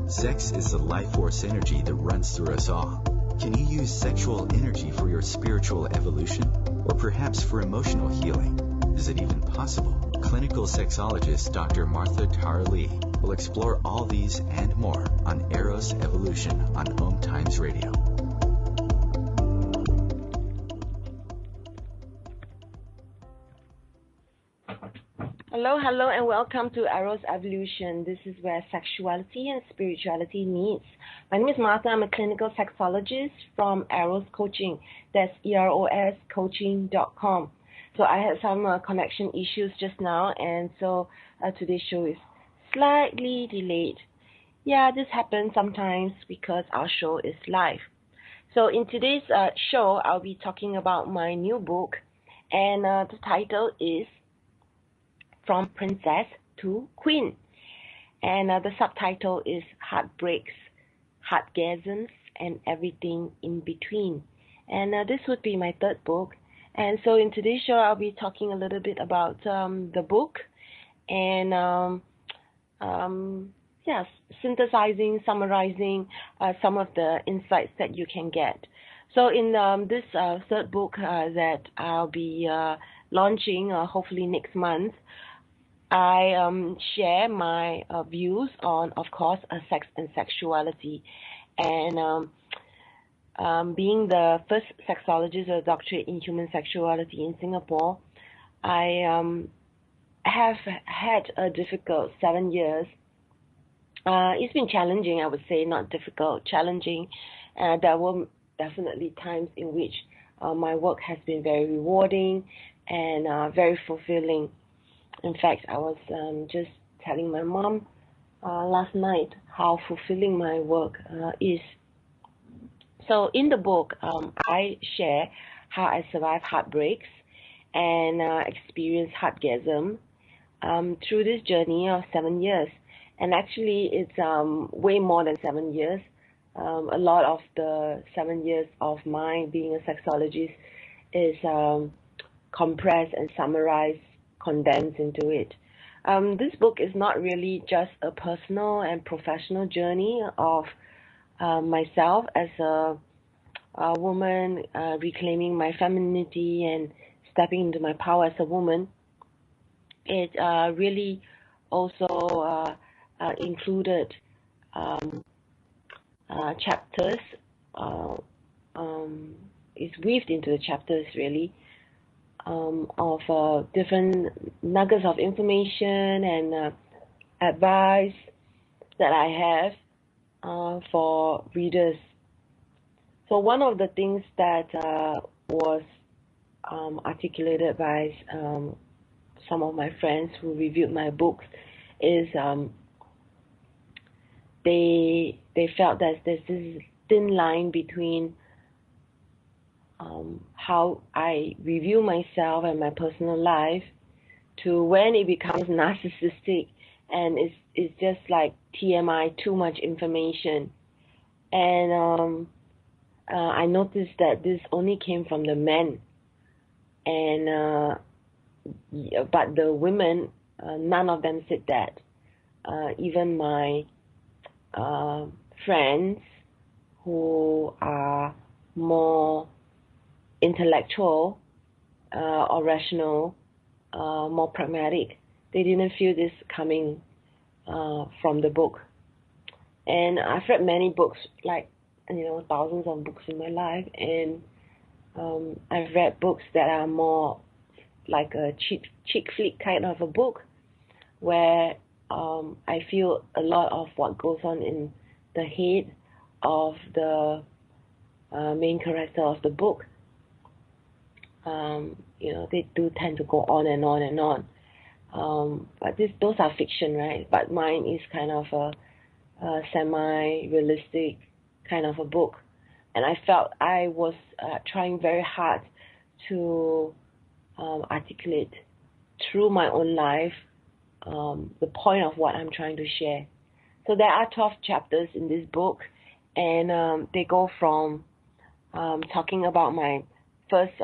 Sex is the life force energy that runs through us all. Can you use sexual energy for your spiritual evolution? Or perhaps for emotional healing? Is it even possible? Clinical sexologist Dr. Martha Tara Lee will explore all these and more on Eros Evolution on OMTimes Radio. Hello, and welcome to Eros Evolution. This is where sexuality and spirituality meets. My name is Martha. I'm a clinical sexologist from Eros Coaching. That's EROS coaching.com. So I had some connection issues just now, and so today's show is slightly delayed. Yeah, this happens sometimes because our show is live. So in today's show, I'll be talking about my new book, and the title is From Princess to Queen. And the subtitle is Heartbreaks, Heartgasms, and Everything in Between. And this would be my third book. And so in today's show, I'll be talking a little bit about the book and synthesizing, summarizing some of the insights that you can get. So in this third book that I'll be launching hopefully next month, I share my views on, of course, sex and sexuality. And being the first sexologist with a doctorate in human sexuality in Singapore, I have had a difficult 7 years. It's been challenging, I would say, not difficult, challenging. There were definitely times in which my work has been very rewarding and very fulfilling. In fact, I was just telling my mom last night how fulfilling my work is. So in the book, I share how I survived heartbreaks and experienced heartgasm through this journey of 7 years. And actually, it's way more than 7 years. A lot of the 7 years of my being a sexologist is compressed and summarized, condensed into it. This book is not really just a personal and professional journey of myself as a woman, reclaiming my femininity and stepping into my power as a woman. It really also included chapters, it's weaved into the chapters really, of different nuggets of information and advice that I have for readers. So one of the things that was articulated by some of my friends who reviewed my books is they felt that there's this thin line between how I review myself and my personal life to when it becomes narcissistic and it's just like TMI, too much information. And I noticed that this only came from the men, and but the women, none of them said that. Even my friends who are more intellectual or rational, more pragmatic, they didn't feel this coming from the book. And I've read many books, like, thousands of books in my life, and I've read books that are more like a chick flick kind of a book, where I feel a lot of what goes on in the head of the main character of the book. They do tend to go on and on and on. But those are fiction, right? But mine is kind of a semi-realistic kind of a book. And I felt I was trying very hard to articulate through my own life the point of what I'm trying to share. So there are 12 chapters in this book, and they go from talking about my first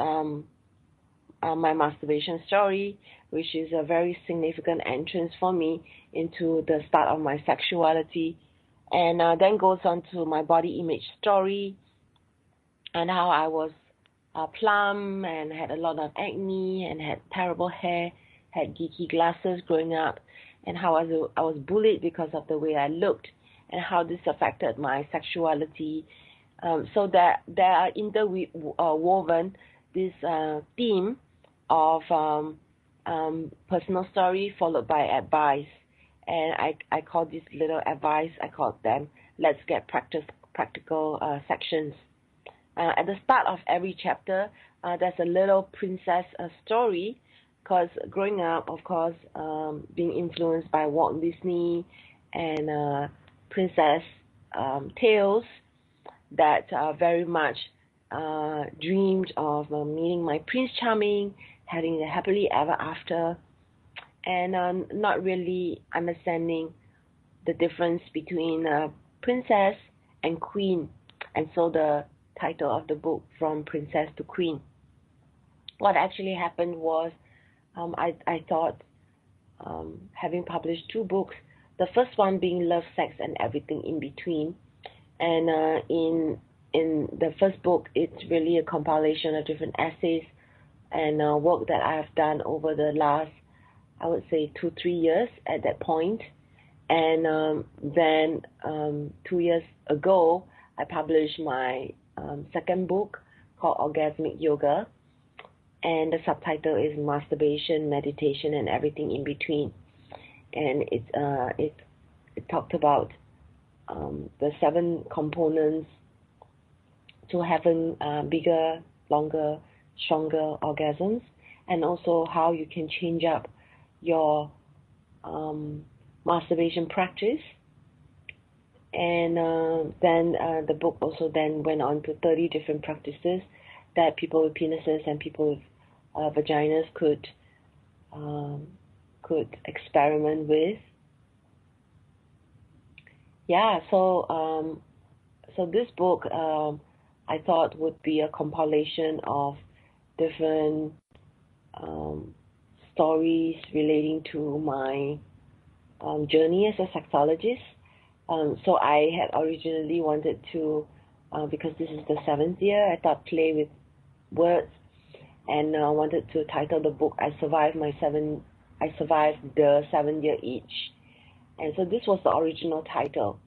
my masturbation story, which is a very significant entrance for me into the start of my sexuality, and then goes on to my body image story and how I was plump and had a lot of acne and had terrible hair, had geeky glasses growing up, and how I was bullied because of the way I looked, and how this affected my sexuality. So that there are interwoven this theme of personal story followed by advice. And I call these little advice, I call them let's get practical sections. At the start of every chapter, there's a little princess story, because growing up, of course, being influenced by Walt Disney and princess tales, that very much dreamed of meeting my Prince Charming, having a happily ever after, and not really understanding the difference between princess and queen, and so the title of the book, From Princess to Queen. What actually happened was, I thought, having published 2 books, the first one being Love, Sex, and Everything in Between, and in the first book, it's really a compilation of different essays and work that I have done over the last, I would say, 2-3 years at that point. And then 2 years ago, I published my second book called Orgasmic Yoga, and the subtitle is Masturbation, Meditation, and Everything in Between. And it talked about the 7 components to having bigger, longer, stronger orgasms, and also how you can change up your masturbation practice. And then the book also then went on to 30 different practices that people with penises and people with vaginas could experiment with. Yeah, so this book I thought would be a compilation of different stories relating to my journey as a sexologist. So I had originally wanted to, because this is the 7th year, I thought play with words, and wanted to title the book I Survived the 7th Year Itch. And so this was the original title.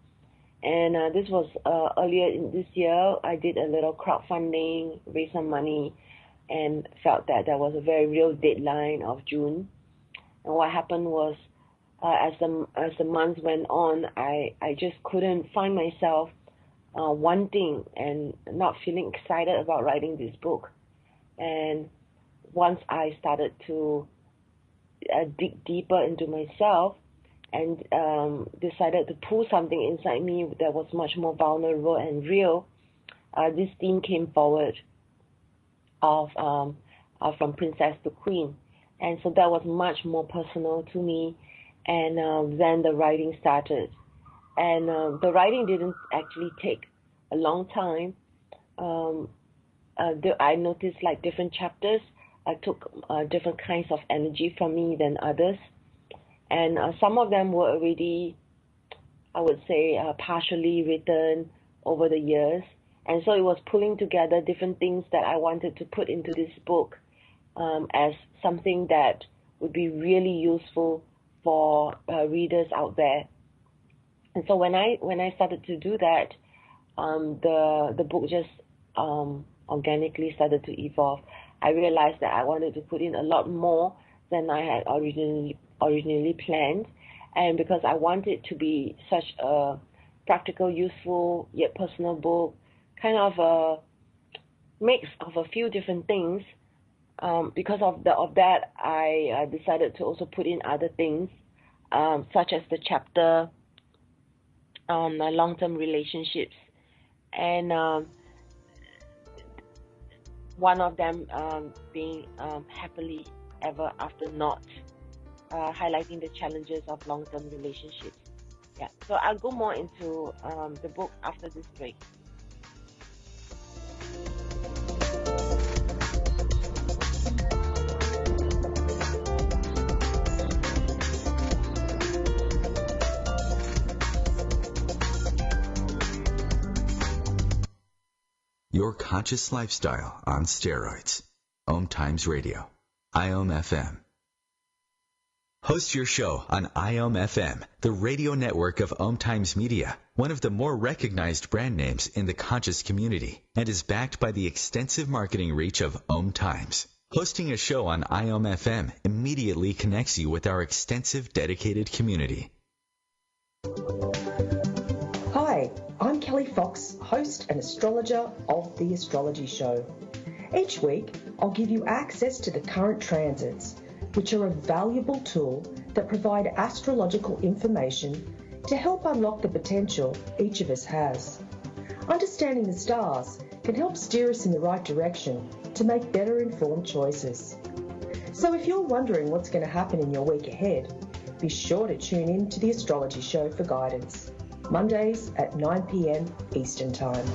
And this was earlier in this year. I did a little crowdfunding, raised some money, and felt that there was a very real deadline of June. And what happened was, as the months went on, I just couldn't find myself wanting and not feeling excited about writing this book. And once I started to dig deeper into myself and decided to pull something inside me that was much more vulnerable and real, this theme came forward of From Princess to Queen. And so that was much more personal to me. And then the writing started. And the writing didn't actually take a long time. I noticed like different chapters took different kinds of energy from me than others. And some of them were already, I would say, partially written over the years. And so it was pulling together different things that I wanted to put into this book as something that would be really useful for readers out there. And so when I started to do that, the book just organically started to evolve. I realized that I wanted to put in a lot more than I had originally planned, and because I wanted it to be such a practical, useful, yet personal book, kind of a mix of a few different things. Because of that, I decided to also put in other things, such as the chapter on long-term relationships, and one of them being happily ever after not, highlighting the challenges of long-term relationships. Yeah, so I'll go more into the book after this break. Your conscious lifestyle on steroids. OMTimes Radio. IOM FM. Host your show on IOM FM, the radio network of OMTimes Media, one of the more recognized brand names in the conscious community, and is backed by the extensive marketing reach of OMTimes. Hosting a show on IOM FM immediately connects you with our extensive dedicated community. Hi, I'm Kelly Fox, host and astrologer of The Astrology Show. Each week, I'll give you access to the current transits, which are a valuable tool that provide astrological information to help unlock the potential each of us has. Understanding the stars can help steer us in the right direction to make better informed choices. So if you're wondering what's going to happen in your week ahead, be sure to tune in to The Astrology Show for guidance, Mondays at 9 p.m. Eastern Time.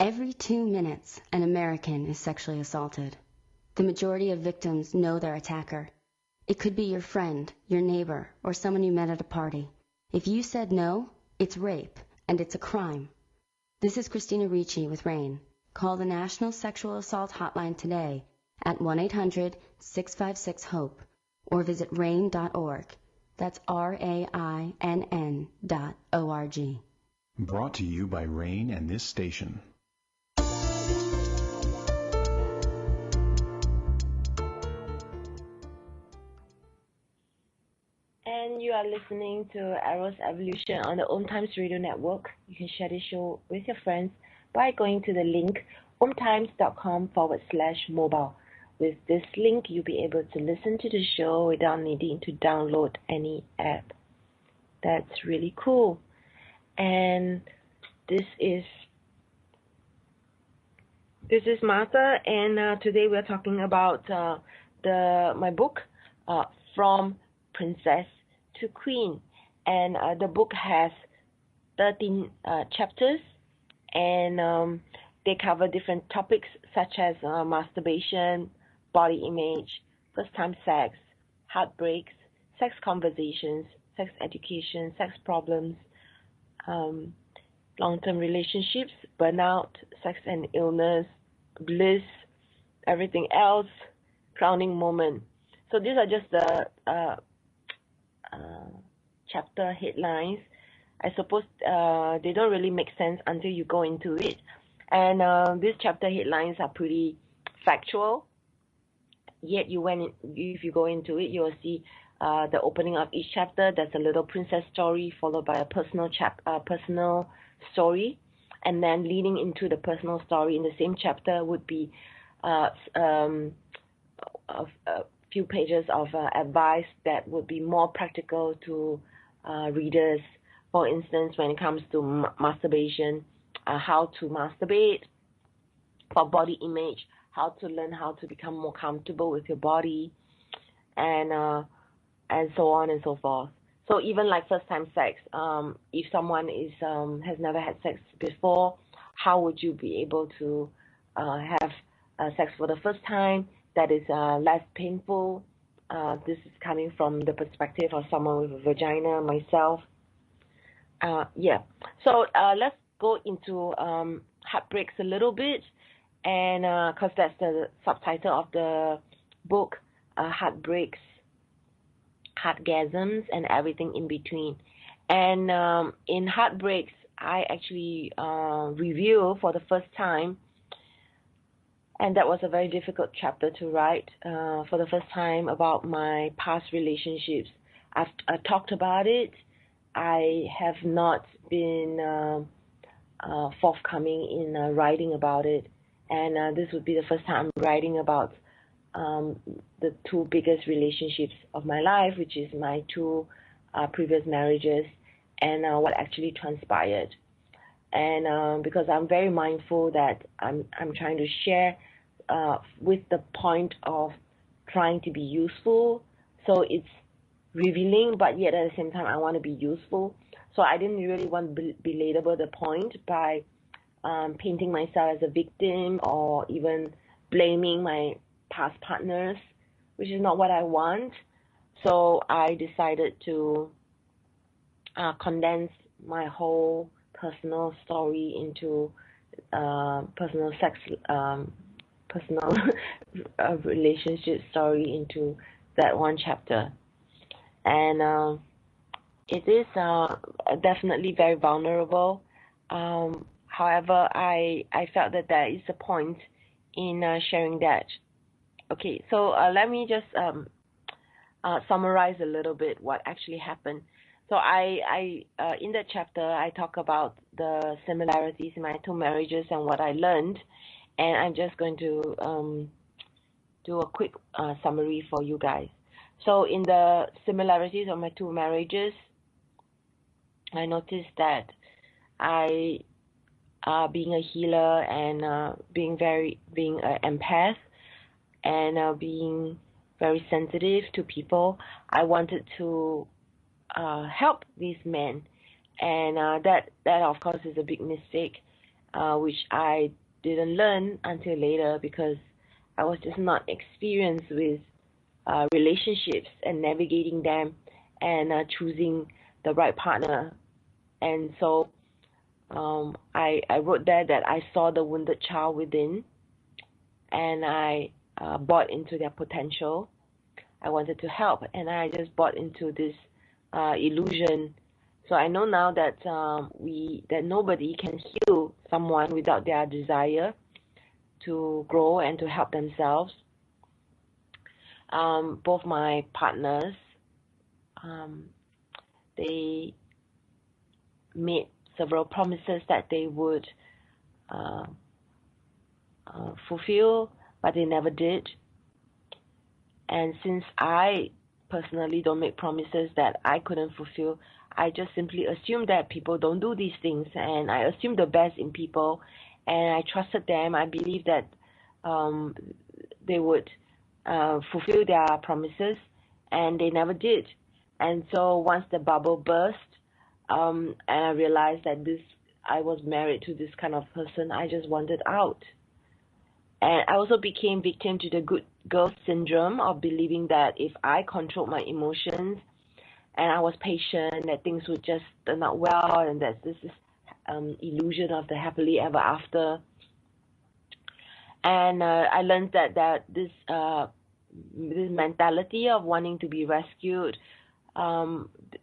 Every 2 minutes, an American is sexually assaulted. The majority of victims know their attacker. It could be your friend, your neighbor, or someone you met at a party. If you said no, it's rape, and it's a crime. This is Christina Ricci with RAIN. Call the National Sexual Assault Hotline today at 1-800-656-HOPE or visit RAIN.org. That's RAINN.org. Brought to you by RAIN and this station. And you are listening to Eros Evolution on the OMTimes Radio Network. You can share this show with your friends by going to the link omtimes.com/mobile. With this link, you'll be able to listen to the show without needing to download any app. That's really cool. And this is Martha, and today we're talking about my book, From Princess to Queen, and the book has 13 chapters, and they cover different topics such as masturbation, body image, first-time sex, heartbreaks, sex conversations, sex education, sex problems, long-term relationships, burnout, sex and illness, bliss, everything else, crowning moment. So these are just the chapter headlines. I suppose they don't really make sense until you go into it. And these chapter headlines are pretty factual. Yet if you go into it, you will see the opening of each chapter. There's a little princess story followed by a personal story, and then leading into the personal story in the same chapter would be a few pages of advice that would be more practical to readers. For instance, when it comes to masturbation, how to masturbate. For body image, how to learn how to become more comfortable with your body, and so on and so forth. So even like first-time sex, if someone has never had sex before, how would you be able to have sex for the first time that is less painful? This is coming from the perspective of someone with a vagina, myself. So let's go into Heartbreaks a little bit, and because that's the subtitle of the book, Heartbreaks, Heartgasms, and everything in between. And in Heartbreaks, I actually review for the first time, and that was a very difficult chapter to write for the first time about my past relationships. I've talked about it. I have not been forthcoming in writing about it, and this would be the first time I'm writing about the two biggest relationships of my life, which is my two previous marriages, and what actually transpired. And because I'm very mindful that I'm trying to share with the point of trying to be useful, so it's revealing, but yet at the same time I want to be useful. So I didn't really want to belabor the point by painting myself as a victim or even blaming my past partners, which is not what I want. So I decided to condense my whole personal story into personal relationship story into that one chapter. And it is definitely very vulnerable. However, I felt that there is a point in sharing that. Okay, so let me just summarize a little bit what actually happened. So I in that chapter, I talk about the similarities in my two marriages and what I learned, and I'm just going to do a quick summary for you guys. So in the similarities of my two marriages, I noticed that I, being a healer and being an empath and being very sensitive to people, I wanted to help these men, and that of course is a big mistake, which I didn't learn until later because I was just not experienced with relationships and navigating them and choosing the right partner. And so I wrote there that I saw the wounded child within, and I bought into their potential. I wanted to help, and I just bought into this illusion. So I know now that that nobody can heal someone without their desire to grow and to help themselves. Both my partners, they made several promises that they would fulfill, but they never did. And since I personally don't make promises that I couldn't fulfill, I just simply assumed that people don't do these things, and I assumed the best in people, and I trusted them. I believed that they would fulfill their promises, and they never did. And so once the bubble burst, and I realized that I was married to this kind of person, I just wanted out. And I also became victim to the good girl syndrome of believing that if I controlled my emotions and I was patient, that things would just turn out well, and that this is illusion of the happily ever after. And I learned that this mentality of wanting to be rescued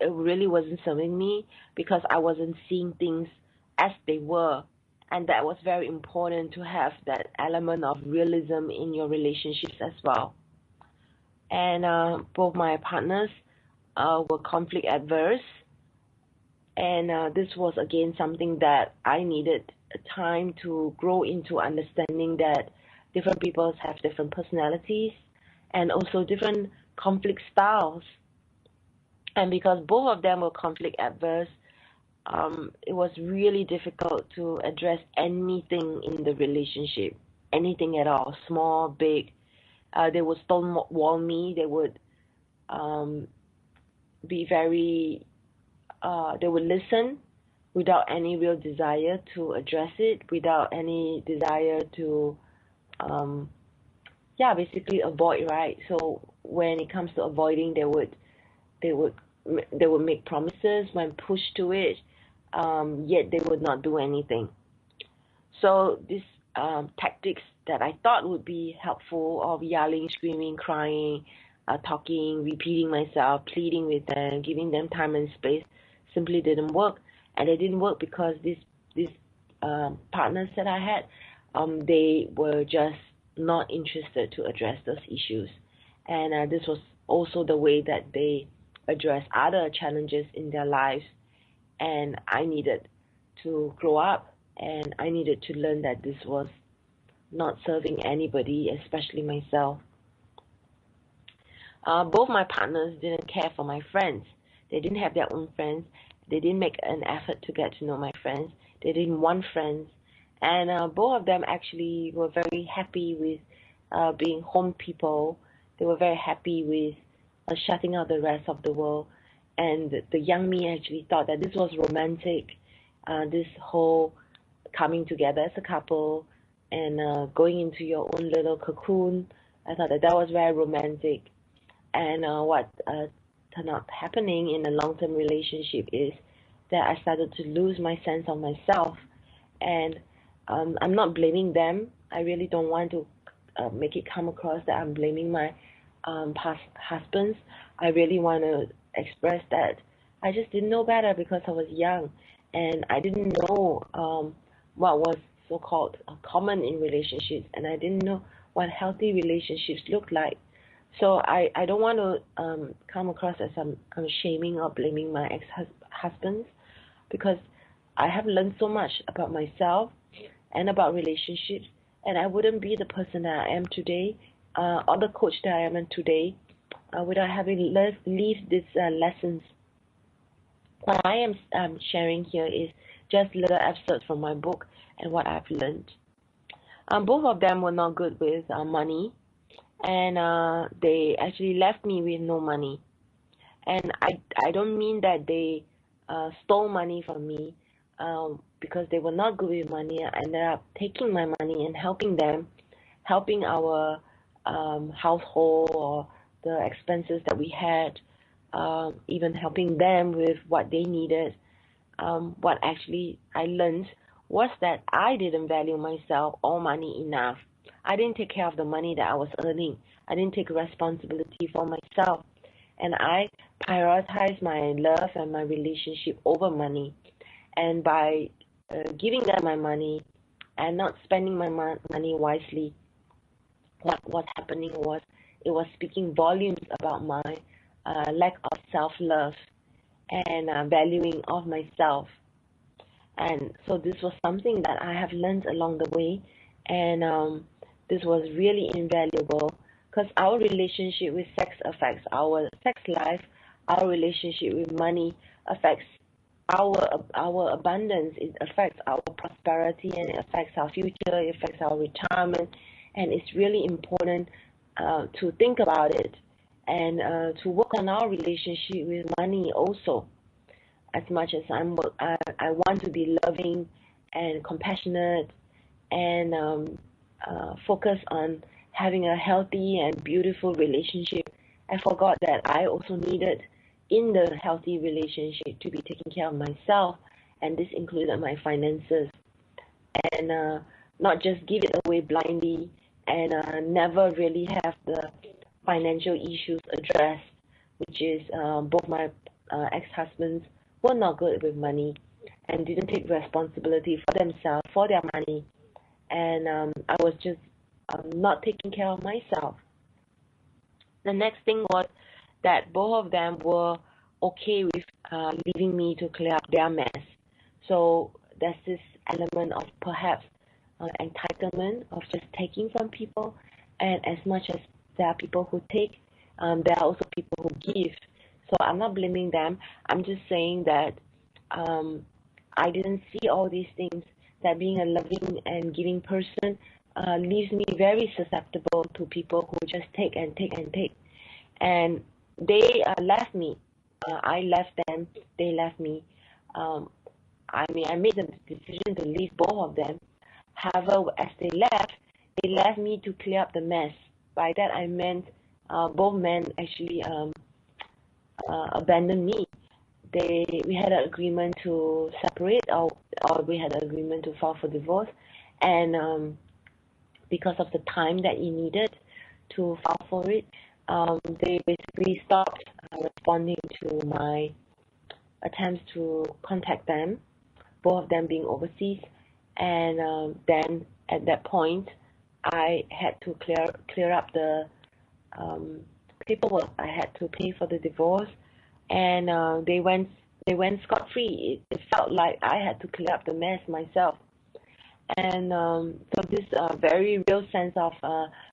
it really wasn't serving me, because I wasn't seeing things as they were. And that was very important, to have that element of realism in your relationships as well. And both my partners were conflict adverse. And this was, again, something that I needed time to grow into, understanding that different people have different personalities and also different conflict styles. And because both of them were conflict adverse, it was really difficult to address anything in the relationship, anything at all, small, big. They would stonewall me. They would be very, they would listen without any real desire to address it, without any desire to, basically avoid, right? So when it comes to avoiding, they would make promises when pushed to it, yet they would not do anything. So these tactics that I thought would be helpful, of yelling, screaming, crying, talking, repeating myself, pleading with them, giving them time and space, simply didn't work. And it didn't work because these partners that I had, they were just not interested to address those issues. And this was also the way that they address other challenges in their lives. And I needed to grow up, and I needed to learn that this was not serving anybody, especially myself. Both my partners didn't care for my friends. They didn't have their own friends. They didn't make an effort to get to know my friends. They didn't want friends. And both of them actually were very happy with being home people. They were very happy with shutting out the rest of the world. And the young me actually thought that this was romantic, this whole coming together as a couple and going into your own little cocoon. I thought that was very romantic. And what turned out happening in a long-term relationship is that I started to lose my sense of myself. And I'm not blaming them. I really don't want to make it come across that I'm blaming my past husbands. I really want to express that I just didn't know better because I was young, and I didn't know what was so-called common in relationships, and I didn't know what healthy relationships look like. So I don't want to come across as I'm shaming or blaming my ex-husbands, because I have learned so much about myself and about relationships, and I wouldn't be the person that I am today, or the coach that I am today, without having lived these lessons. What I am sharing here is just little excerpts from my book and what I've learned. Both of them were not good with money, and they actually left me with no money. And I don't mean that they stole money from me, because they were not good with money. I ended up taking my money and helping them, helping our household or the expenses that we had, even helping them with what they needed. What actually I learned was that I didn't value myself or money enough. I didn't take care of the money that I was earning. I didn't take responsibility for myself. And I prioritized my love and my relationship over money. And by giving them my money and not spending my money wisely, what was happening was it was speaking volumes about my lack of self-love and valuing of myself. And so this was something that I have learned along the way, and this was really invaluable, because our relationship with sex affects our sex life, our relationship with money affects our abundance, it affects our prosperity, and it affects our future, it affects our retirement, and it's really important to think about it and to work on our relationship with money also. As much as I want to be loving and compassionate and focus on having a healthy and beautiful relationship, I forgot that I also needed in the healthy relationship to be taking care of myself, and this included my finances, and not just give it away blindly and never really have the financial issues addressed, which is both my ex-husbands were not good with money and didn't take responsibility for themselves, for their money, and I was just not taking care of myself. The next thing was that both of them were okay with leaving me to clear up their mess. So there's this element of perhaps entitlement of just taking from people, and as much as there are people who take, there are also people who give. So I'm not blaming them. I'm just saying that I didn't see all these things, that being a loving and giving person leaves me very susceptible to people who just take and take and take. And they left me. I left them. They left me. I made the decision to leave both of them. However, as they left me to clear up the mess. By that I meant both men actually abandoned me. We had an agreement to separate, or we had an agreement to file for divorce, and because of the time that he needed to file for it, they basically stopped responding to my attempts to contact them, both of them being overseas, and then at that point I had to clear up the paperwork. I had to pay for the divorce, and they went scot-free. It felt like I had to clear up the mess myself, and so this very real sense of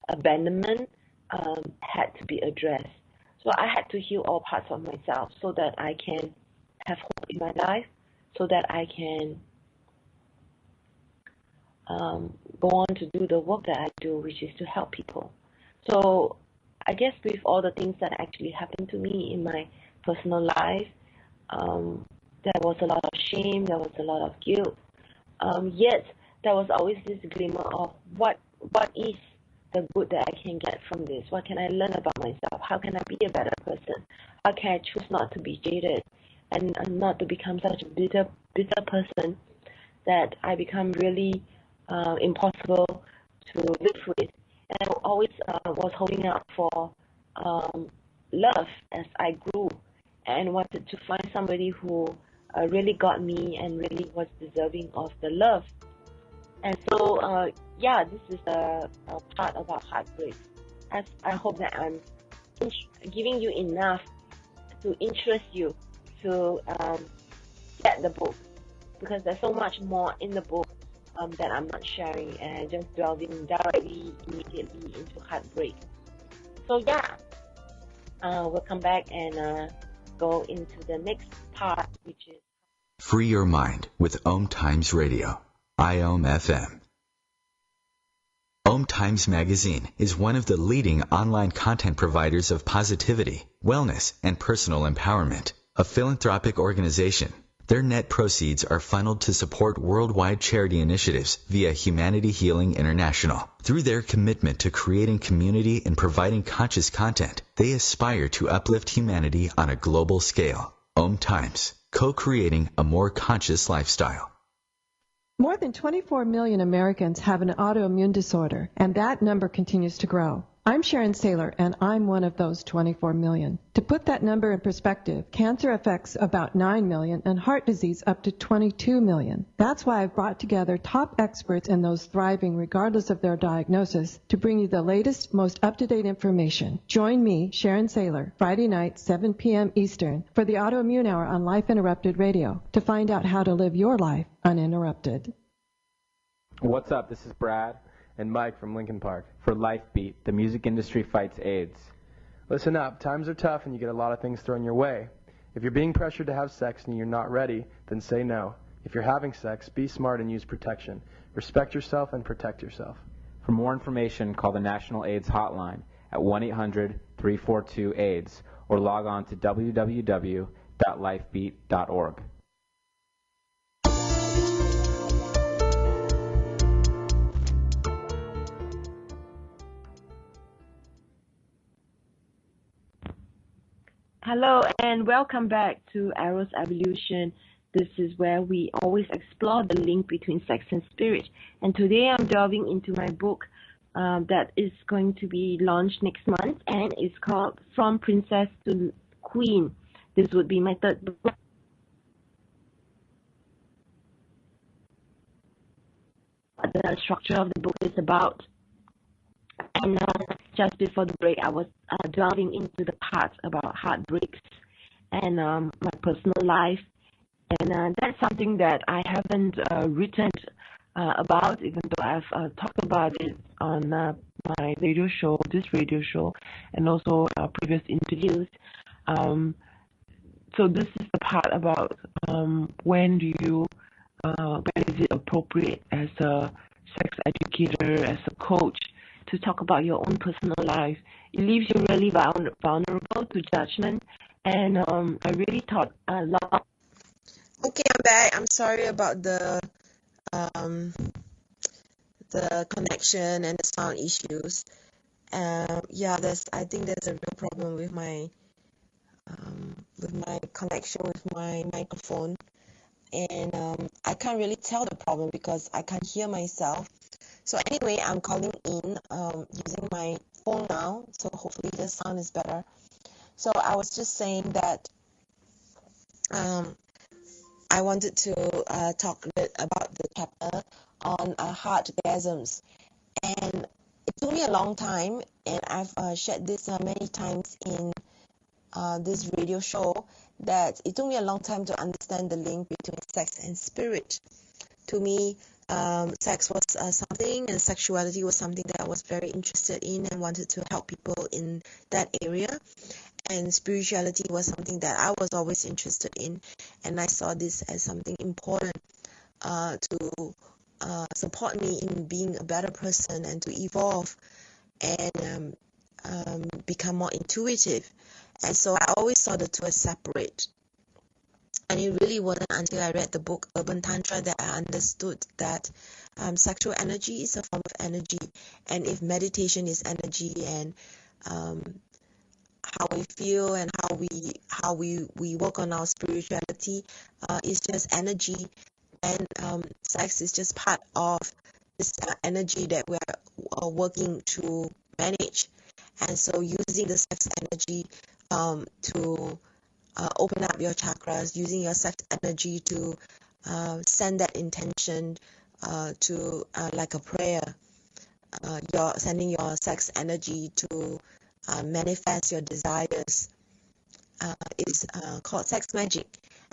abandonment had to be addressed. So I had to heal all parts of myself so that I can have hope in my life, so that I can go on to do the work that I do, which is to help people. So I guess with all the things that actually happened to me in my personal life, there was a lot of shame, there was a lot of guilt, yet there was always this glimmer of what is the good that I can get from this? What can I learn about myself? How can I be a better person? How can I choose not to be jaded? and not to become such a bitter person that I become really impossible to live with. And I always was holding out for love as I grew, and wanted to find somebody who really got me and really was deserving of the love. And so, this is a part about heartbreaks. I hope that I'm giving you enough to interest you to get the book, because there's so much more in the book that I'm not sharing, and just delving directly, immediately into heartbreak. So we'll come back and go into the next part, which is Free Your Mind with OMTimes Radio, IOM FM. OMTimes Magazine is one of the leading online content providers of positivity, wellness, and personal empowerment. A philanthropic organization, their net proceeds are funneled to support worldwide charity initiatives via Humanity Healing International. Through their commitment to creating community and providing conscious content, they aspire to uplift humanity on a global scale. OMTimes, co-creating a more conscious lifestyle. More than 24 million Americans have an autoimmune disorder, and that number continues to grow. I'm Sharon Saylor, and I'm one of those 24 million. To put that number in perspective, cancer affects about 9 million and heart disease up to 22 million. That's why I've brought together top experts and those thriving regardless of their diagnosis to bring you the latest, most up-to-date information. Join me, Sharon Saylor, Friday night, 7 p.m. Eastern, for the Autoimmune Hour on Life Interrupted Radio to find out how to live your life uninterrupted. What's up? This is Brad and Mike from Lincoln Park for LifeBeat, the music industry fights AIDS. Listen up, times are tough and you get a lot of things thrown your way. If you're being pressured to have sex and you're not ready, then say no. If you're having sex, be smart and use protection. Respect yourself and protect yourself. For more information, call the National AIDS Hotline at 1-800-342-AIDS or log on to www.lifebeat.org. Hello and welcome back to Eros Evolution. This is where we always explore the link between sex and spirit. And today I'm delving into my book that is going to be launched next month, and it's called From Princess to Queen. This would be my third book. What the structure of the book is about. And just before the break, I was delving into the parts about heartbreaks and my personal life. And that's something that I haven't written about, even though I've talked about it on my radio show, and also previous interviews. So this is the part about when is it appropriate as a sex educator, as a coach, to talk about your own personal life. It leaves you really vulnerable to judgment, and I really thought a lot. Okay, I'm back. I'm sorry about the connection and the sound issues. I think there's a real problem with my connection with my microphone, and I can't really tell the problem because I can't hear myself. So anyway, I'm calling in using my phone now, so hopefully the sound is better. So I was just saying that I wanted to talk a bit about the chapter on Heartgasms. And it took me a long time, and I've shared this many times in this radio show, that it took me a long time to understand the link between sex and spirit. To me, sex was something, and sexuality was something that I was very interested in and wanted to help people in that area. And spirituality was something that I was always interested in, and I saw this as something important to support me in being a better person and to evolve and become more intuitive. And so I always saw the two as separate. And it really wasn't until I read the book Urban Tantra that I understood that sexual energy is a form of energy. And if meditation is energy, and how we feel and how we work on our spirituality is just energy, and sex is just part of this energy that we are working to manage. And so using the sex energy to open up your chakras, using your sex energy to send that intention to like a prayer. You're sending your sex energy to manifest your desires. Is called sex magic.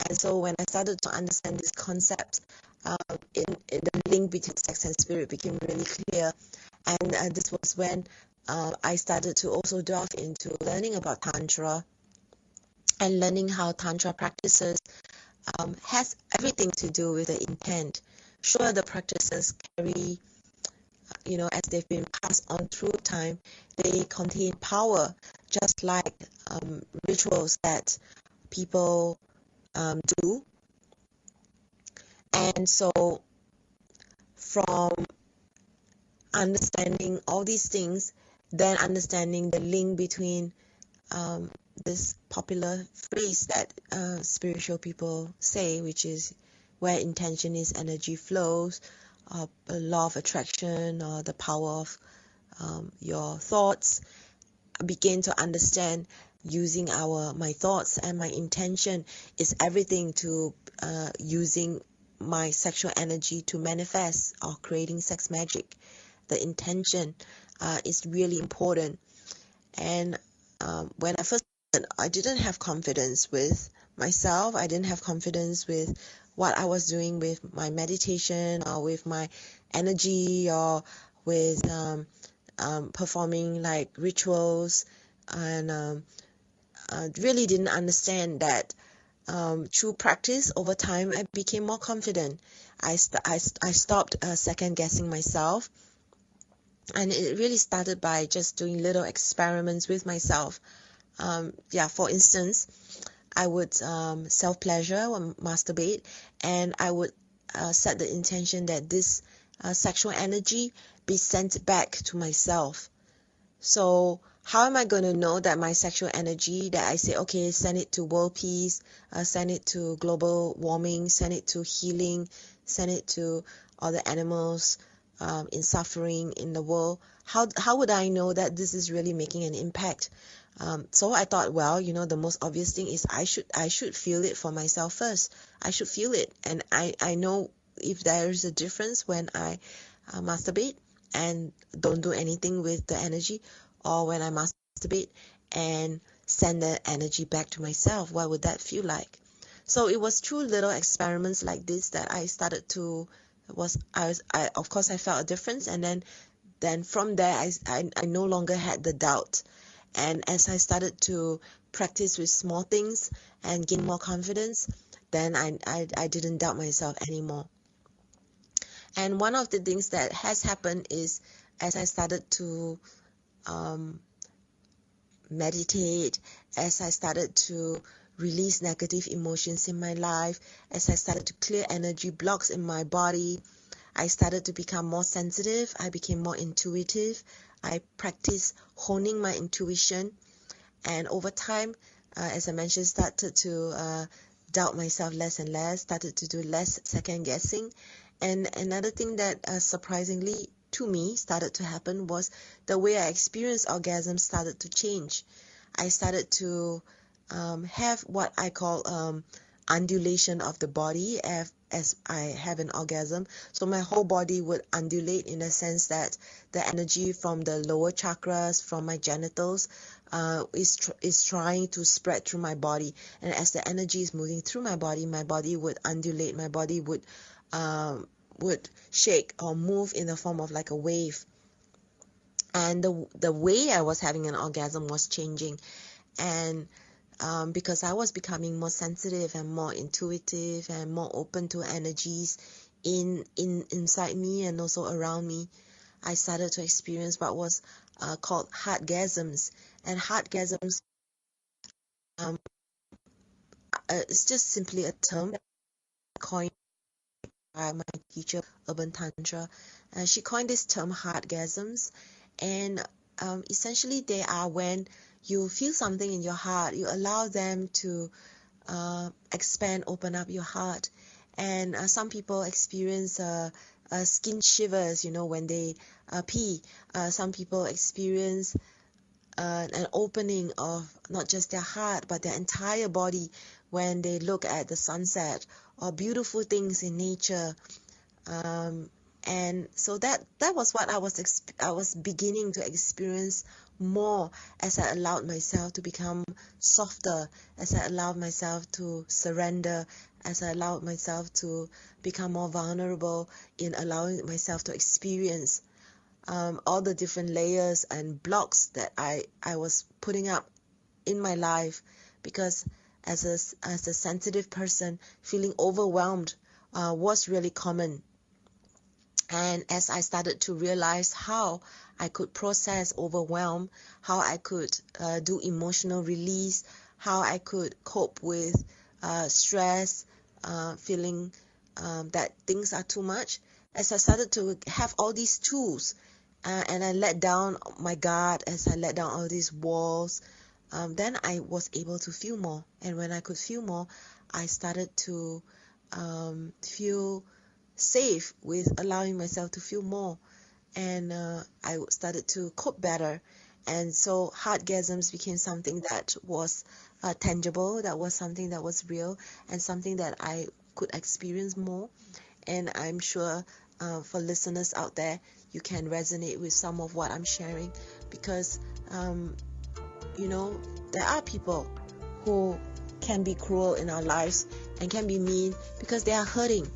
And so when I started to understand this concept, in the link between sex and spirit became really clear. And this was when I started to also delve into learning about Tantra and learning how Tantra practices has everything to do with the intent. Sure, the practices carry, as they've been passed on through time, they contain power, just like rituals that people do. And so from understanding all these things, then understanding the link between this popular phrase that spiritual people say, which is where intention is, energy flows, a law of attraction, or the power of your thoughts. I begin to understand using my thoughts and my intention is everything to using my sexual energy to manifest or creating sex magic. The intention is really important. And when I first started, I didn't have confidence with myself. I didn't have confidence with what I was doing with my meditation or with my energy or with performing like rituals, and really didn't understand that through practice over time I became more confident. I stopped second guessing myself, and it really started by just doing little experiments with myself. For instance, I would self-pleasure or masturbate, and I would set the intention that this sexual energy be sent back to myself. So how am I going to know that my sexual energy, that I say, okay, send it to world peace, send it to global warming, send it to healing, send it to all the animals in suffering in the world? How would I know that this is really making an impact? So I thought, well, the most obvious thing is I should feel it for myself first. I should feel it, and I know if there is a difference when I masturbate and don't do anything with the energy, or when I masturbate and send the energy back to myself. What would that feel like? So it was through little experiments like this that I started to of course I felt a difference, and then from there I no longer had the doubt. And as I started to practice with small things and gain more confidence, then I didn't doubt myself anymore. And one of the things that has happened is, as I started to meditate, as I started to release negative emotions in my life, as I started to clear energy blocks in my body, I started to become more sensitive. I became more intuitive. I practiced honing my intuition, and over time, as I mentioned, started to doubt myself less and less, started to do less second guessing. And another thing that surprisingly to me started to happen was the way I experienced orgasm started to change. I started to have what I call undulation of the body as I have an orgasm. So my whole body would undulate, in a sense that the energy from the lower chakras, from my genitals, is trying to spread through my body. And as the energy is moving through my body would undulate. My body would shake or move in the form of like a wave. And the way I was having an orgasm was changing. And because I was becoming more sensitive and more intuitive and more open to energies inside me and also around me, I started to experience what was called Heartgasms. And Heartgasms is just simply a term coined by my teacher, Urban Tantra. She coined this term Heartgasms, and essentially they are when you feel something in your heart, you allow them to expand, open up your heart. And some people experience skin shivers, when they pee. Some people experience an opening of not just their heart, but their entire body when they look at the sunset or beautiful things in nature. And so that was what I was beginning to experience more as I allowed myself to become softer, as I allowed myself to surrender, as I allowed myself to become more vulnerable in allowing myself to experience all the different layers and blocks that I was putting up in my life. Because as a sensitive person, feeling overwhelmed was really common. And as I started to realize how I could process overwhelm, how I could do emotional release, how I could cope with stress, feeling that things are too much, as I started to have all these tools, and I let down my guard, as I let down all these walls, then I was able to feel more. And when I could feel more, I started to feel safe with allowing myself to feel more, and I started to cope better. And so Heartgasms became something that was tangible, that was something that was real, and something that I could experience more. And I'm sure for listeners out there, you can resonate with some of what I'm sharing, because there are people who can be cruel in our lives and can be mean because they are hurting.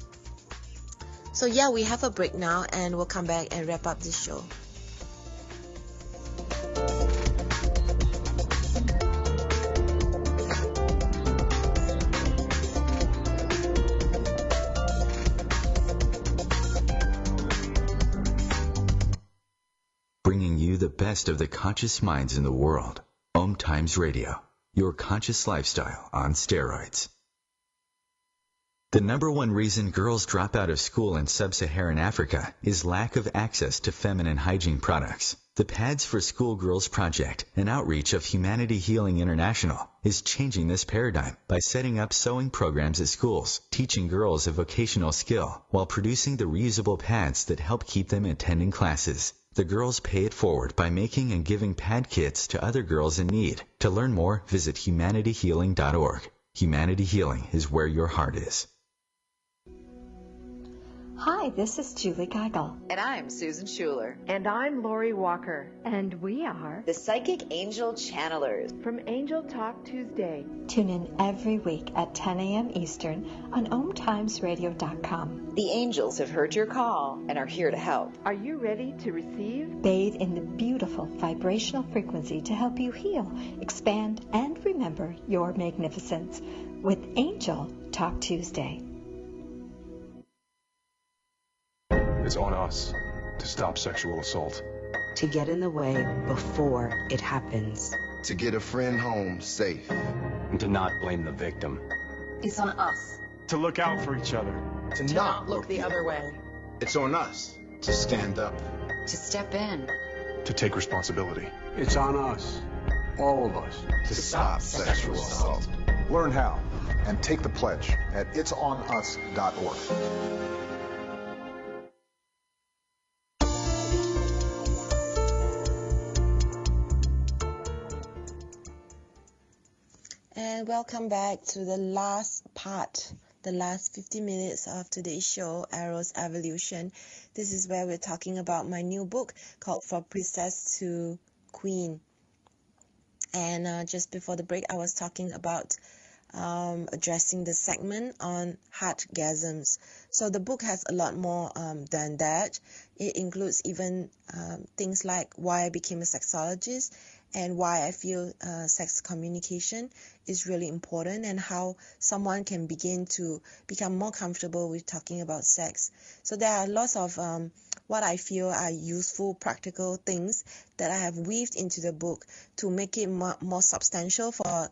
So yeah, we have a break now, and we'll come back and wrap up this show. Bringing you the best of the conscious minds in the world. OMTimes Radio, your conscious lifestyle on steroids. The number one reason girls drop out of school in sub-Saharan Africa is lack of access to feminine hygiene products. The Pads for Schoolgirls Project, an outreach of Humanity Healing International, is changing this paradigm by setting up sewing programs at schools, teaching girls a vocational skill, while producing the reusable pads that help keep them attending classes. The girls pay it forward by making and giving pad kits to other girls in need. To learn more, visit humanityhealing.org. Humanity Healing is where your heart is. Hi, this is Julie Geigel. And I'm Susan Schuler. And I'm Lori Walker. And we are the Psychic Angel Channelers from Angel Talk Tuesday. Tune in every week at 10 a.m. Eastern on OMTimesRadio.com. The angels have heard your call and are here to help. Are you ready to receive? Bathe in the beautiful vibrational frequency to help you heal, expand, and remember your magnificence with Angel Talk Tuesday. It's on us to stop sexual assault. To get in the way before it happens. To get a friend home safe. And to not blame the victim. It's on us. To look out for each other. To not look the other way. It's on us to stand up. To step in. To take responsibility. It's on us, all of us, to stop sexual assault. Learn how and take the pledge at itsonus.org. And welcome back to the last part, the last 50 minutes of today's show, Arrow's Evolution. This is where we're talking about my new book called From Princess to Queen. And just before the break, I was talking about addressing the segment on Heartgasms. So the book has a lot more than that. It includes even things like why I became a sexologist, and why I feel sex communication is really important, and how someone can begin to become more comfortable with talking about sex. So there are lots of what I feel are useful, practical things that I have weaved into the book to make it more substantial for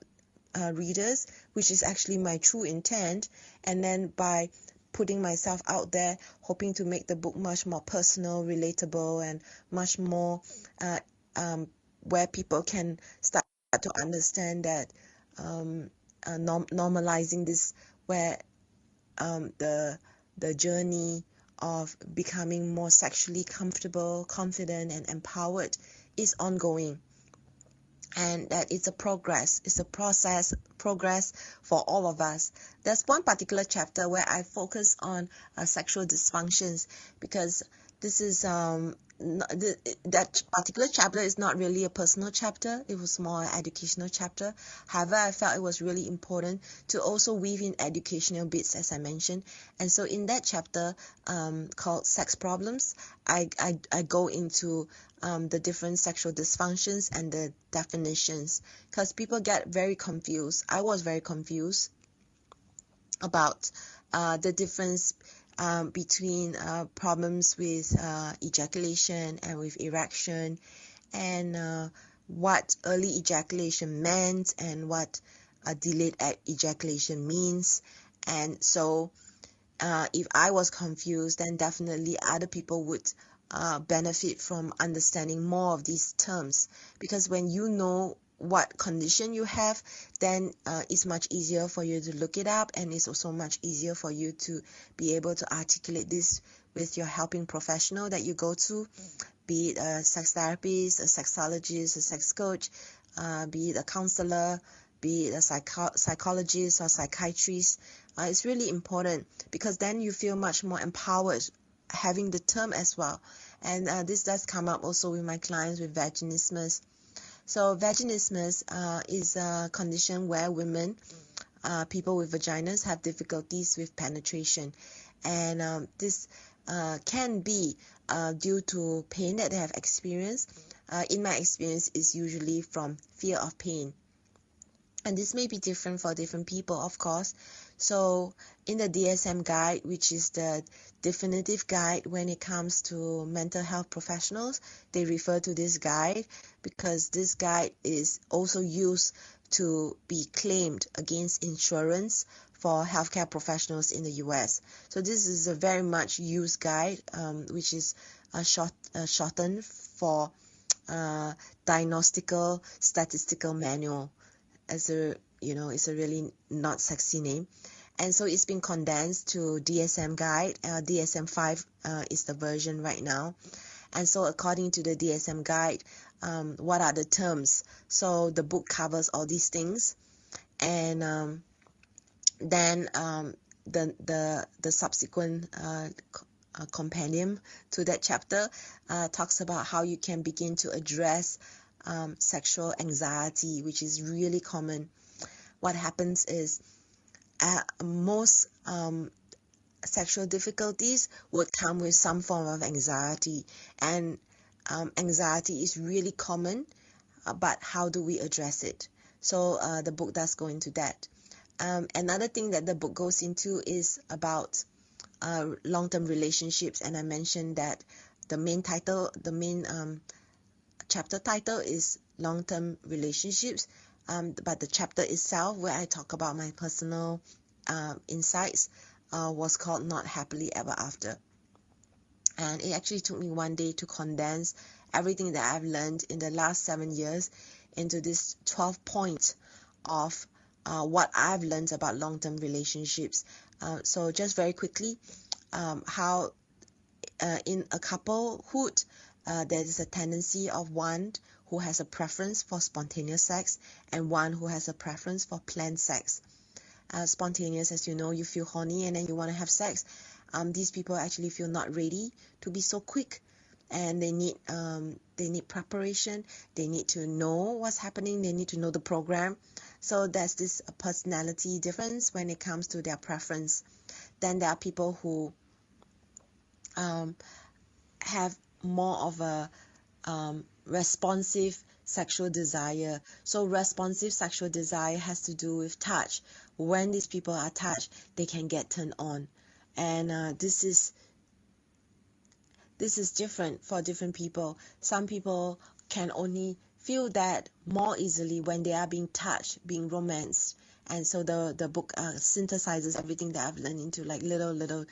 readers, which is actually my true intent. And then by putting myself out there, hoping to make the book much more personal, relatable, and much more where people can start to understand that normalizing this, where the journey of becoming more sexually comfortable, confident, and empowered is ongoing, and that it's a progress, it's a progress for all of us. There's one particular chapter where I focus on sexual dysfunctions, because this is that particular chapter is not really a personal chapter. It was more an educational chapter. However, I felt it was really important to also weave in educational bits, as I mentioned. And so in that chapter called Sex Problems, I go into the different sexual dysfunctions and the definitions, because people get very confused. I was very confused about the difference between problems with ejaculation and with erection, and what early ejaculation meant and what delayed ejaculation means. And so if I was confused, then definitely other people would benefit from understanding more of these terms, because when you know what condition you have, then it's much easier for you to look it up, and it's also much easier for you to be able to articulate this with your helping professional that you go to, be it a sex therapist, a sexologist, a sex coach, be it a counselor, be it a psychologist or psychiatrist. It's really important, because then you feel much more empowered having the term as well. And this does come up also with my clients with vaginismus. So vaginismus is a condition where women, people with vaginas, have difficulties with penetration, and this can be due to pain that they have experienced. In my experience, it's usually from fear of pain, and this may be different for different people, of course. So in the DSM guide, which is the definitive guide when it comes to mental health professionals, they refer to this guide because this guide is also used to be claimed against insurance for healthcare professionals in the US. So this is a very much used guide, which is shortened for Diagnostical Statistical Manual. It's a really not sexy name. And so it's been condensed to DSM guide. DSM-5 is the version right now. And so according to the DSM guide, what are the terms? So the book covers all these things. And then the subsequent compendium to that chapter talks about how you can begin to address sexual anxiety, which is really common. What happens is most sexual difficulties would come with some form of anxiety, and anxiety is really common, but how do we address it? So the book does go into that. Another thing that the book goes into is about long-term relationships, and I mentioned that the main chapter title is long-term relationships, but the chapter itself, where I talk about my personal insights, was called Not Happily Ever After. And it actually took me one day to condense everything that I've learned in the last 7 years into this 12 points of what I've learned about long-term relationships. So just very quickly, how in a couplehood, there is a tendency of one who has a preference for spontaneous sex and one who has a preference for planned sex. Spontaneous, as you know, you feel horny and then you want to have sex. These people actually feel not ready to be so quick, and they need preparation. They need to know what's happening. They need to know the program. So there's this personality difference when it comes to their preference. Then there are people who have more of a responsive sexual desire. So responsive sexual desire has to do with touch. When these people are touched, they can get turned on, and this is different for different people. Some people can only feel that more easily when they are being touched, being romanced. And so the book synthesizes everything that I've learned into like little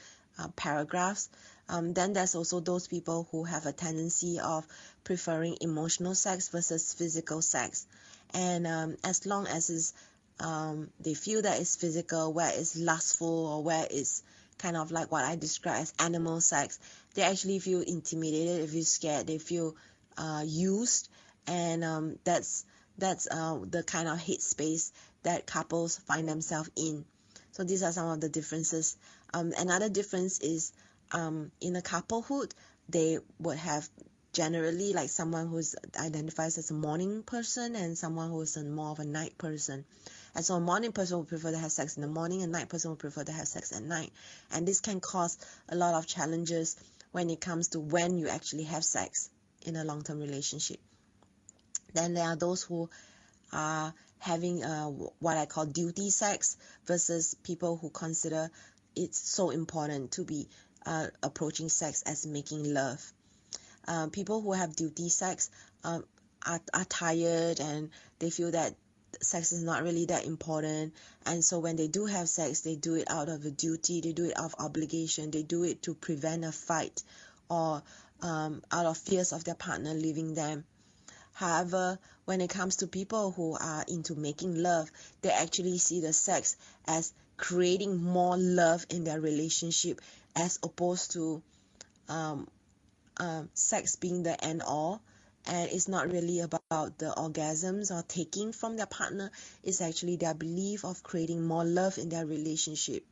paragraphs. Then there's also those people who have a tendency of preferring emotional sex versus physical sex. And as long as it's, they feel that it's physical, where it's lustful, or where it's kind of like what I describe as animal sex, they actually feel intimidated, they feel scared, they feel used, and that's the kind of headspace that couples find themselves in. So these are some of the differences. Another difference is in a couplehood, they would have generally like someone who's identifies as a morning person and someone who's more of a night person. And so a morning person would prefer to have sex in the morning, a night person would prefer to have sex at night. And this can cause a lot of challenges when it comes to when you actually have sex in a long-term relationship. Then there are those who are having what I call duty sex versus people who consider it's so important to be approaching sex as making love. People who have duty sex are tired, and they feel that sex is not really that important, and so when they do have sex, they do it out of a duty, they do it out of obligation, they do it to prevent a fight, or out of fears of their partner leaving them. However, when it comes to people who are into making love, they actually see the sex as creating more love in their relationship, as opposed to sex being the end all. And it's not really about the orgasms or taking from their partner. It's actually their belief of creating more love in their relationship.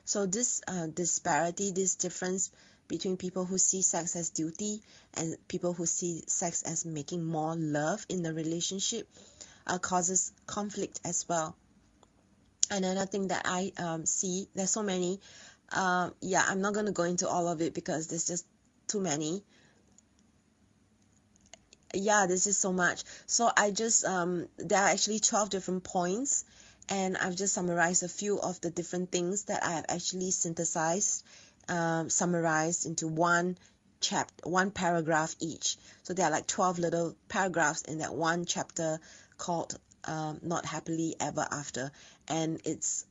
So this disparity, this difference between people who see sex as duty and people who see sex as making more love in the relationship causes conflict as well. Another thing that I see, there's so many. I'm not going to go into all of it because there's just too many. There's just so much. So I just there are actually 12 different points, and I've just summarized a few of the different things that I have actually synthesized, summarized into one paragraph each. So there are like 12 little paragraphs in that one chapter called Not Happily Ever After. And it's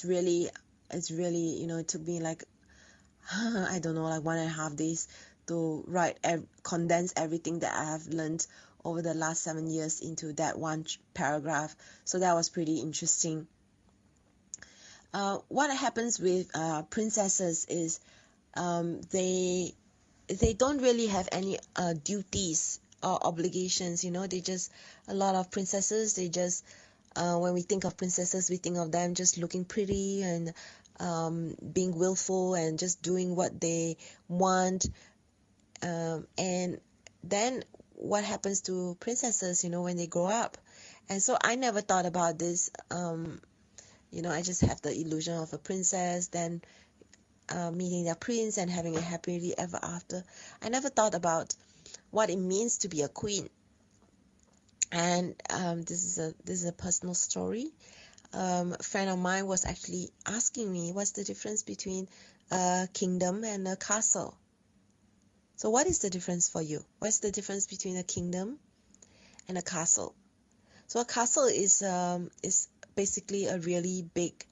really, it took me like I don't know, like 1.5 days to write, condense everything that I have learned over the last 7 years into that one paragraph. So that was pretty interesting. What happens with princesses is they don't really have any duties or obligations. They just, a lot of princesses, they just when we think of princesses, we think of them just looking pretty and being willful and just doing what they want. And then what happens to princesses, when they grow up? And so I never thought about this. I just have the illusion of a princess, then meeting their prince and having a happily ever after. I never thought about what it means to be a queen. And this is a personal story. A friend of mine was actually asking me, what's the difference between a kingdom and a castle? So what is the difference for you? What's the difference between a kingdom and a castle? So a castle is basically a really big,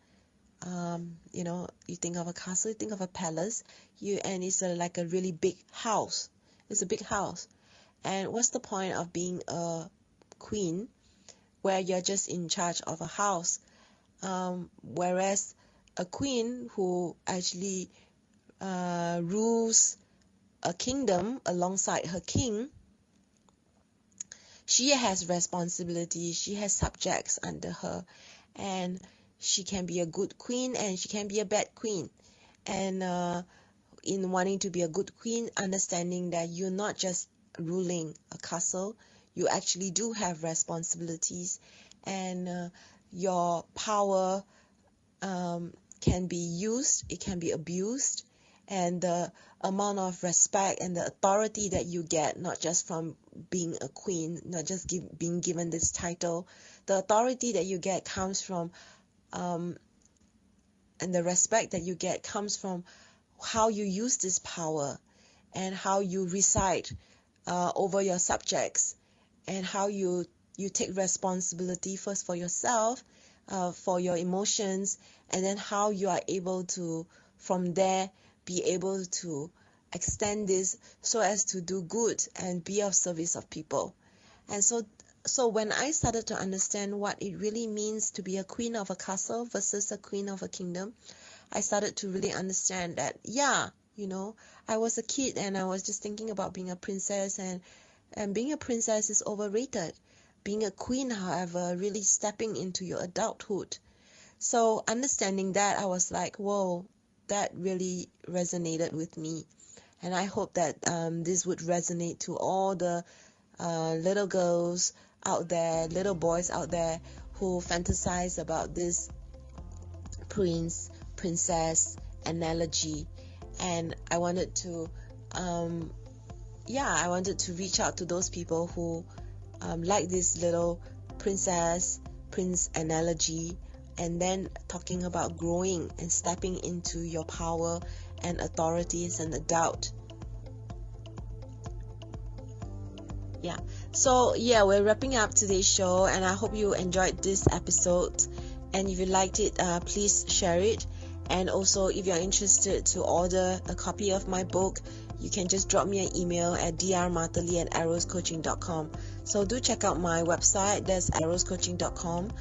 you think of a castle, you think of a palace, and it's like a really big house. It's a big house. And what's the point of being a queen where you're just in charge of a house? Whereas a queen who actually rules a kingdom alongside her king, she has responsibility, she has subjects under her, and she can be a good queen and she can be a bad queen. And in wanting to be a good queen, understanding that you're not just ruling a castle, you actually do have responsibilities, and your power can be used, it can be abused, and the amount of respect and the authority that you get, not just from being a queen, not just being given this title, the authority that you get comes from, and the respect that you get comes from how you use this power and how you reside over your subjects, and how you take responsibility first for yourself, for your emotions, and then how you are able to, from there, be able to extend this so as to do good and be of service of people. And so So when I started to understand what it really means to be a queen of a castle versus a queen of a kingdom, I started to really understand that, yeah, I was a kid and I was just thinking about being a princess, and being a princess is overrated. Being a queen, however, really stepping into your adulthood. So understanding that, I was like, whoa, that really resonated with me. And I hope that this would resonate to all the little girls out there, little boys out there who fantasize about this prince, princess analogy. And I wanted to reach out to those people who like this little prince analogy, and then talking about growing and stepping into your power and authority as an adult. Yeah, so we're wrapping up today's show, and I hope you enjoyed this episode. And if you liked it, please share it. And also, if you're interested to order a copy of my book, you can just drop me an email at drmarthalee@arrowscoaching.com. So do check out my website, that's arrowscoaching.com.